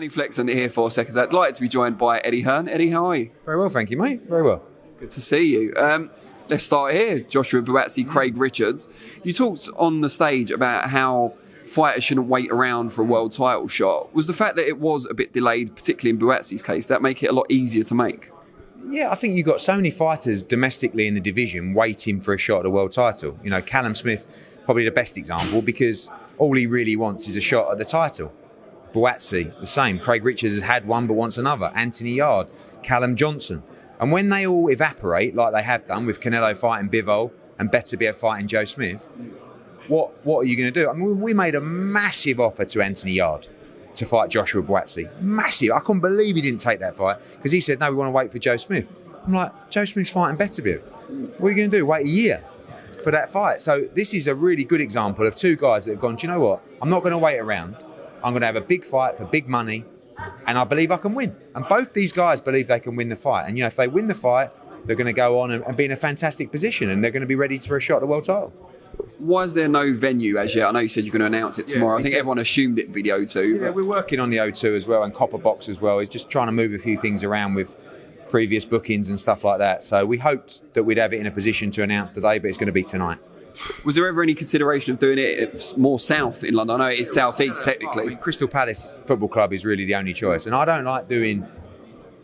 Danny Flexen here for SecondsOut. Delighted to be joined by Eddie Hearn. Eddie, how are you? Very well, thank you, mate. Very well. Good to see you. Let's start here. Joshua Buatsi, Craig Richards. You talked on the stage about how fighters shouldn't wait around for a world title shot. Was the fact that it was a bit delayed, particularly in Buatsi's case, that make it a lot easier to make? Yeah, I think you've got so many fighters domestically in the division waiting for a shot at the world title. You know, Callum Smith, probably the best example, because all he really wants is a shot at the title. Buatsi, the same. Craig Richards has had one but wants another. Anthony Yard, Callum Johnson. And when they all evaporate, like they have done with Canelo fighting Bivol and Beterbiev fighting Joe Smith, what are you going to do? I mean, we made a massive offer to Anthony Yard to fight Joshua Buatsi. Massive. I couldn't believe he didn't take that fight because he said, no, we want to wait for Joe Smith. I'm like, Joe Smith's fighting Beterbiev. What are you going to do? Wait a year for that fight? So this is a really good example of two guys that have gone, do you know what? I'm not going to wait around. I'm going to have a big fight for big money, and I believe I can win. And both these guys believe they can win the fight. And, you know, if they win the fight, they're going to go on and be in a fantastic position, and they're going to be ready for a shot at the world title. Why is there no venue as yet? I know you said you're going to announce it tomorrow. I think everyone assumed it'd be the O2. Yeah, we're working on the O2 as well, and Copper Box as well. It's just trying to move a few things around with previous bookings and stuff like that. So we hoped that we'd have it in a position to announce today, but it's going to be tonight. Was there ever any consideration of doing it more south in London? I know it's southeast technically. I mean, Crystal Palace Football Club is really the only choice. And I don't like doing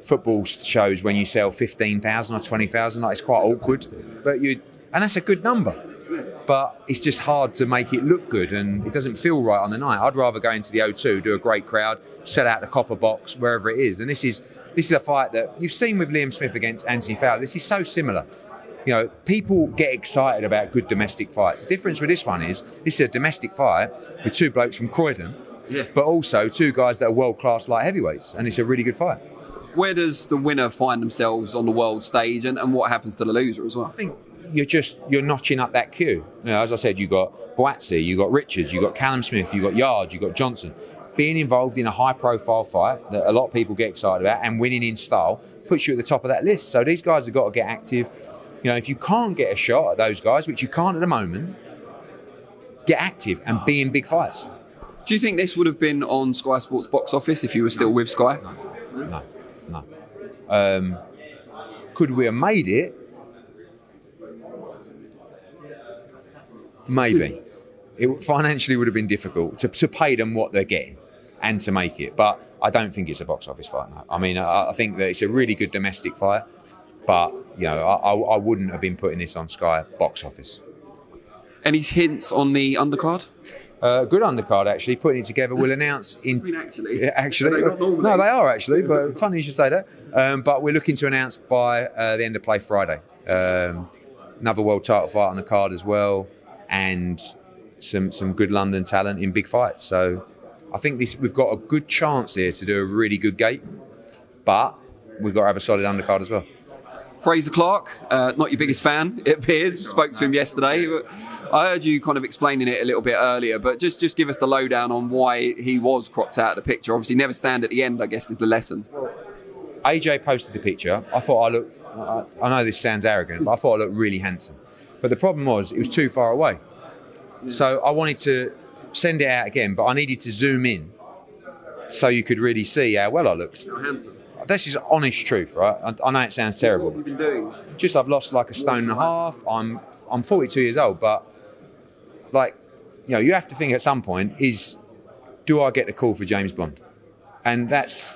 football shows when you sell 15,000 or 20,000. Like, it's quite awkward. And that's a good number. But it's just hard to make it look good, and it doesn't feel right on the night. I'd rather go into the O2, do a great crowd, sell out the Copper Box, wherever it is. And this is a fight that you've seen with Liam Smith against Anthony Fowler. This is so similar. You know, people get excited about good domestic fights. The difference with this one is this is a domestic fight with two blokes from Croydon, but also two guys that are world-class light heavyweights, and it's a really good fight. Where does the winner find themselves on the world stage, and what happens to the loser as well? I think you're notching up that queue. You know, as I said, you've got Buatsi, you've got Richards, you've got Callum Smith, you've got Yard, you've got Johnson. Being involved in a high-profile fight that a lot of people get excited about and winning in style puts you at the top of that list. So these guys have got to get active. You know, if you can't get a shot at those guys, which you can't at the moment, get active and be in big fights. Do you think this would have been on Sky Sports box office if you were still with Sky? No. Could we have made it? Maybe. It financially would have been difficult to pay them what they're getting and to make it. But I don't think it's a box office fight. No. I mean, I think that it's a really good domestic fight. But, you know, I wouldn't have been putting this on Sky box office. Any hints on the undercard? Good undercard, actually. Putting it together, we'll announce in... I mean, actually. Yeah, actually. No, they are, actually. But funny you should say that. But we're looking to announce by the end of play Friday. Another world title fight on the card as well. And some good London talent in big fights. So I think we've got a good chance here to do a really good gate. But we've got to have a solid undercard as well. Fraser Clarke, not your biggest fan, it appears. Spoke to him yesterday. I heard you kind of explaining it a little bit earlier, but just give us the lowdown on why he was cropped out of the picture. Obviously, never stand at the end, I guess, is the lesson. AJ posted the picture. I thought I know this sounds arrogant, but I thought I looked really handsome. But the problem was, it was too far away. So I wanted to send it out again, but I needed to zoom in so you could really see how well I looked. You're handsome. This is honest truth, right? I know it sounds terrible. What have you been doing? Just I've lost like a stone and a half. I'm 42 years old, but like, you know, you have to think at some point is, do I get the call for James Bond? And that's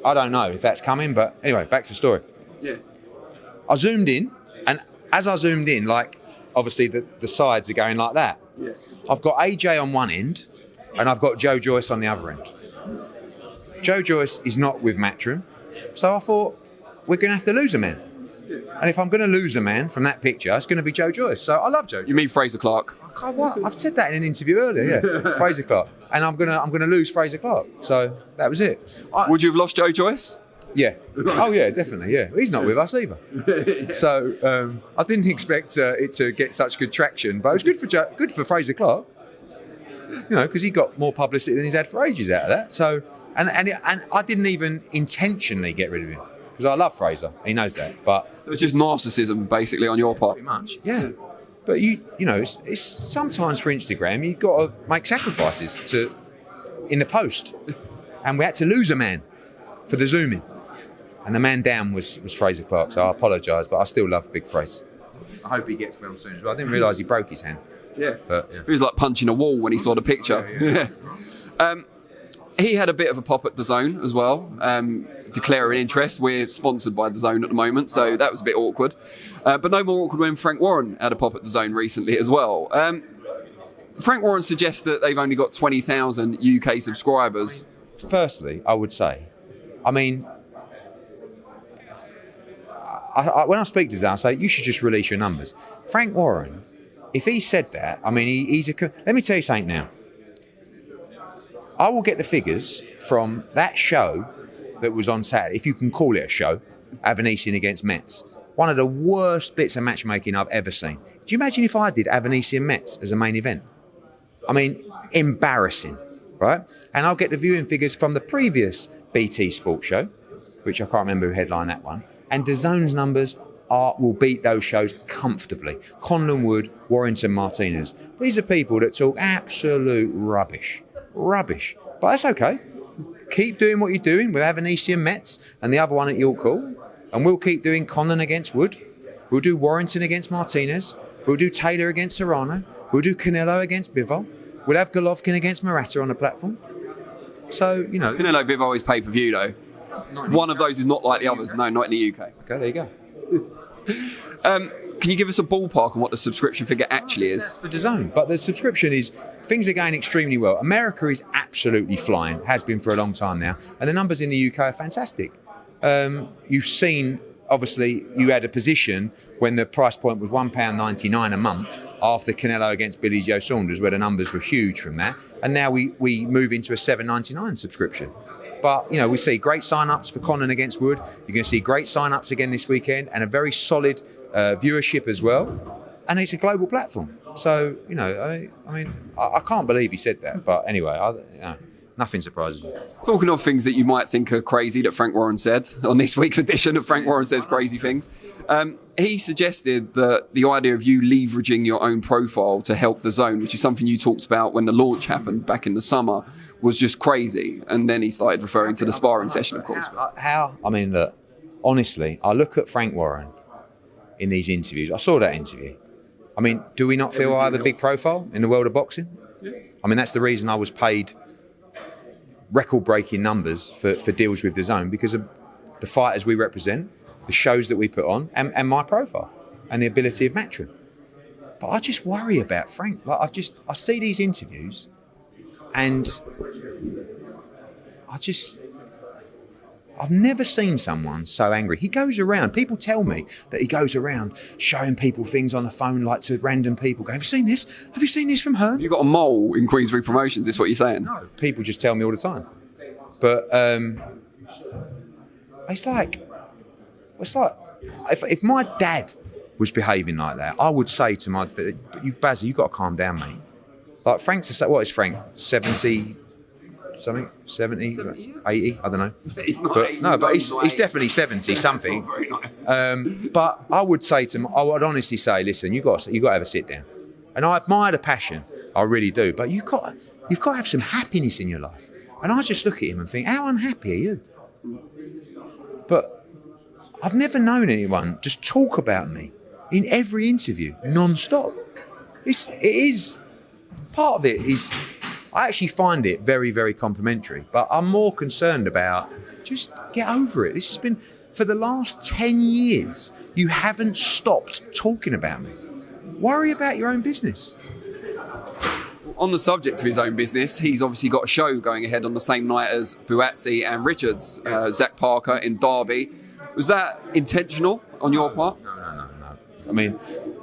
I don't know if that's coming, but anyway, back to the story. Yeah. I zoomed in, and as I zoomed in, like obviously the sides are going like that. Yeah. I've got AJ on one end, and I've got Joe Joyce on the other end. Joe Joyce is not with Matchroom. So I thought, we're going to have to lose a man. And if I'm going to lose a man from that picture, it's going to be Joe Joyce. So I love Joe Joyce. You mean Fraser Clarke? What? I've said that in an interview earlier, yeah. Fraser Clarke. And I'm going to lose Fraser Clarke. So that was it. Would you have lost Joe Joyce? Yeah. Oh, yeah, definitely, yeah. He's not with us either. So I didn't expect it to get such good traction, but it was good for Fraser Clarke, you know, because he got more publicity than he's had for ages out of that. So... And I didn't even intentionally get rid of him because I love Fraser. He knows that. But so it's just narcissism, basically, on your part. Pretty much, yeah. But you know, it's sometimes for Instagram you've got to make sacrifices in the post. And we had to lose a man for the zoom in. And the man down was Fraser Clarke, so I apologise, but I still love Big Fraser. I hope he gets well soon as well. I didn't realise he broke his hand. Yeah. But, yeah. He was like punching a wall when he saw the picture. Yeah. He had a bit of a pop at DAZN as well, declaring interest. We're sponsored by DAZN at the moment, so that was a bit awkward. But no more awkward when Frank Warren had a pop at DAZN recently as well. Frank Warren suggests that they've only got 20,000 UK subscribers. Firstly, I would say, I mean, when I speak to DAZN, I say, you should just release your numbers. Frank Warren, if he said that, I mean, let me tell you something now. I will get the figures from that show that was on Saturday, if you can call it a show, Avanesian against Metz. One of the worst bits of matchmaking I've ever seen. Do you imagine if I did Avanesian Metz as a main event? I mean, embarrassing, right? And I'll get the viewing figures from the previous BT Sports show, which I can't remember who headlined that one. And DAZN's numbers will beat those shows comfortably. Conlon Wood, Warrington Martinez. These are people that talk absolute rubbish. Rubbish. But that's okay. Keep doing what you're doing with Avanesian Metz and the other one at York Hall. And we'll keep doing Conlon against Wood. We'll do Warrington against Martinez. We'll do Taylor against Serrano. We'll do Canelo against Bivol. We'll have Golovkin against Murata on the platform. So, you know. Canelo Bivol is pay-per-view, though. One of those is not like the others. No, not in the UK. Okay, there you go. Can you give us a ballpark on what the subscription figure actually is? That's for DAZN, but the subscription is, things are going extremely well. America is absolutely flying, has been for a long time now, and the numbers in the UK are fantastic. You've seen, obviously, you had a position when the price point was £1.99 a month after Canelo against Billy Joe Saunders, where the numbers were huge from that, and now we move into a $7.99 subscription. But, you know, we see great sign-ups for Conlon against Wood. You're going to see great sign-ups again this weekend and a very solid viewership as well. And it's a global platform. So, you know, I mean, I can't believe he said that. But anyway, nothing surprises me. Talking of things that you might think are crazy that Frank Warren said on this week's edition of Frank Warren Says Crazy Things, he suggested that the idea of you leveraging your own profile to help DAZN, which is something you talked about when the launch happened back in the summer, was just crazy. And then he started referring to the sparring session, of course. How? I mean, look, honestly, I look at Frank Warren in these interviews. I saw that interview. I mean, do we not feel I have a big profile in the world of boxing? I mean, that's the reason I was paid record-breaking numbers for deals with DAZN, because of the fighters we represent, the shows that we put on, and my profile and the ability of Matchroom. But I just worry about Frank. Like, I see these interviews, and I've never seen someone so angry. He goes around, people tell me that he goes around showing people things on the phone, like to random people, going, have you seen this? Have you seen this from Hearn? You've got a mole in Queensbury Promotions, is what you're saying? No, people just tell me all the time. But it's like if my dad was behaving like that, I would say to my, Bazzy, you've got to calm down, mate. Like Frank's, what is Frank? 70 something? 70? 80? I don't know. But he's definitely 70 something. But I would say to him, I would honestly say, listen, you've got to have a sit down. And I admire the passion, I really do. But you've got to have some happiness in your life. And I just look at him and think, how unhappy are you? But I've never known anyone just talk about me in every interview, non-stop. Part of it is, I actually find it very, very complimentary, but I'm more concerned about just get over it. This has been, for the last 10 years, you haven't stopped talking about me. Worry about your own business. On the subject of his own business, he's obviously got a show going ahead on the same night as Buatsi and Richards, Zach Parker in Derby. Was that intentional on your part? No. I mean,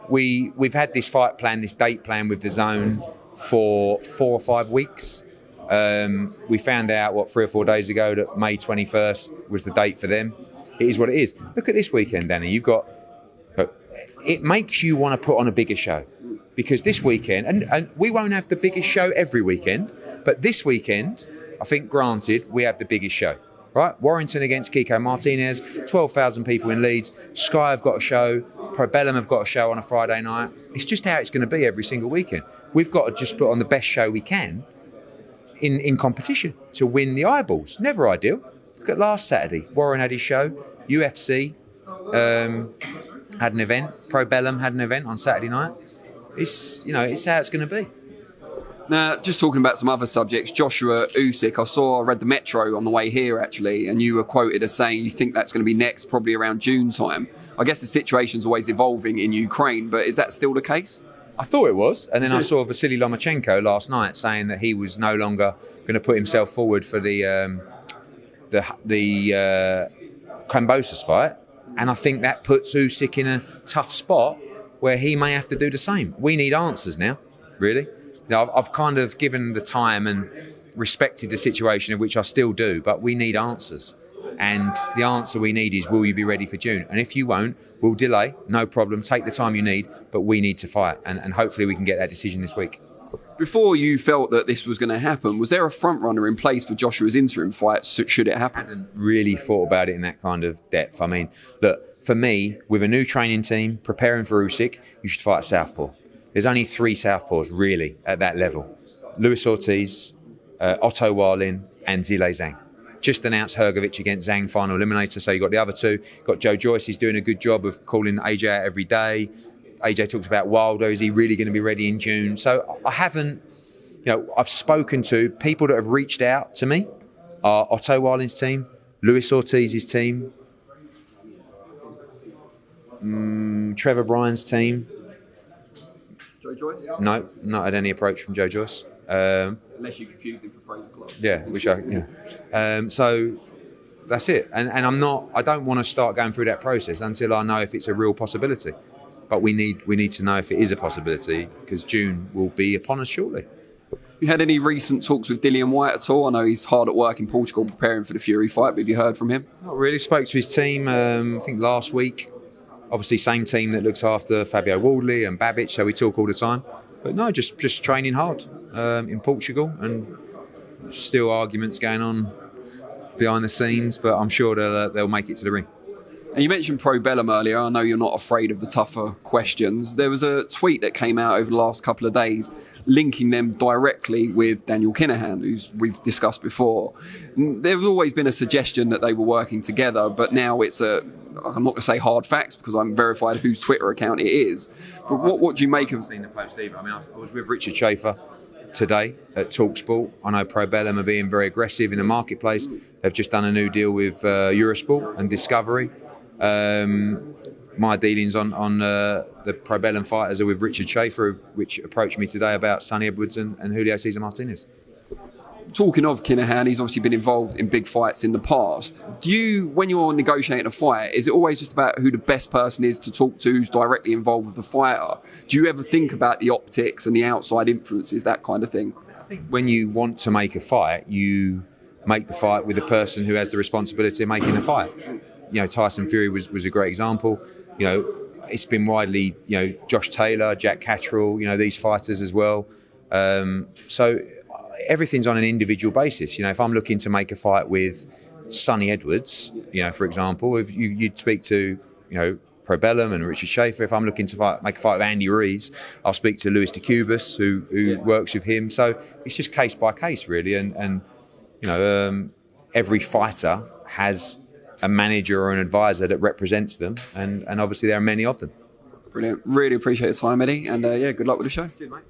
we've had this fight plan, this date plan with DAZN for 4 or 5 weeks. We found out, 3 or 4 days ago, that May 21st was the date for them. It is what it is. Look at this weekend, Danny. It makes you want to put on a bigger show. Because this weekend, and we won't have the biggest show every weekend, but this weekend, I think, granted, we have the biggest show. Right? Warrington against Kiko Martinez, 12,000 people in Leeds. Sky have got a show. Probellum have got a show on a Friday night. It's just how it's going to be every single weekend. We've got to just put on the best show we can in competition to win the eyeballs. Never ideal. Look at last Saturday. Warren had his show. UFC had an event. Pro Bellum had an event on Saturday night. It's how it's going to be. Now, just talking about some other subjects, Joshua Buatsi, I read the Metro on the way here actually, and you were quoted as saying you think that's going to be next, probably around June time. I guess the situation's always evolving in Ukraine, but is that still the case? I thought it was, and then I saw Vasily Lomachenko last night saying that he was no longer going to put himself forward for the Kambosos fight, and I think that puts Usyk in a tough spot where he may have to do the same. We need answers now, really. I've kind of given the time and respected the situation, of which I still do, but we need answers. And the answer we need is, will you be ready for June? And if you won't, we'll delay, no problem, take the time you need, but we need to fight. And hopefully we can get that decision this week. Before you felt that this was going to happen, was there a front runner in place for Joshua's interim fight should it happen? I hadn't really thought about it in that kind of depth. I mean, look, for me, with a new training team, preparing for Usyk, you should fight a southpaw. There's only 3 southpaws really at that level. Luis Ortiz, Otto Warlin and Zhilei Zhang. Just announced Hrgovic against Zhang final eliminator, so you've got the other 2. Got Joe Joyce, he's doing a good job of calling AJ out every day. AJ talks about Wilder, is he really going to be ready in June? So I haven't, I've spoken to people that have reached out to me, are Otto Warlin's team, Luis Ortiz's team, Trevor Bryan's team. Joe Joyce? No, not had any approach from Joe Joyce. Unless you confused him for Fraser Clarke. Yeah, so that's it. And I don't want to start going through that process until I know if it's a real possibility. But we need to know if it is a possibility, because June will be upon us shortly. You had any recent talks with Dillian White at all? I know he's hard at work in Portugal preparing for the Fury fight, but have you heard from him? Not really. Spoke to his team, I think last week. Obviously, same team that looks after Fabio Wardley and Babic, so we talk all the time. But no, just training hard in Portugal, and still arguments going on behind the scenes, but I'm sure they'll make it to the ring. And you mentioned Pro Bellum earlier. I know you're not afraid of the tougher questions. There was a tweet that came out over the last couple of days linking them directly with Daniel Kinahan, who we've discussed before. There's always been a suggestion that they were working together, but now I'm not going to say hard facts because I'm verified whose Twitter account it is. But what do you make of... I've seen the post either. I mean, I was with Richard Schaefer today at TalkSport. I know Pro Bellum are being very aggressive in the marketplace. They've just done a new deal with Eurosport and Discovery. My dealings on the Pro Bellum fighters are with Richard Schaefer, which approached me today about Sonny Edwards and Julio Cesar Martinez. Talking of Kinahan, he's obviously been involved in big fights in the past. When you're negotiating a fight, is it always just about who the best person is to talk to, who's directly involved with the fighter? Do you ever think about the optics and the outside influences, that kind of thing? I think when you want to make a fight, you make the fight with the person who has the responsibility of making the fight. Tyson Fury was a great example. It's been widely, Josh Taylor, Jack Catterall, these fighters as well. So everything's on an individual basis. If I'm looking to make a fight with Sonny Edwards, for example, if you'd speak to, Pro Bellum and Richard Schaefer. If I'm looking to make a fight with Andy Ruiz, I'll speak to Luis de Cubas, who works with him. So it's just case by case, really. And every fighter has a manager or an advisor that represents them, and obviously there are many of them. Brilliant. Really appreciate your time, Eddie, and good luck with the show. Cheers, mate.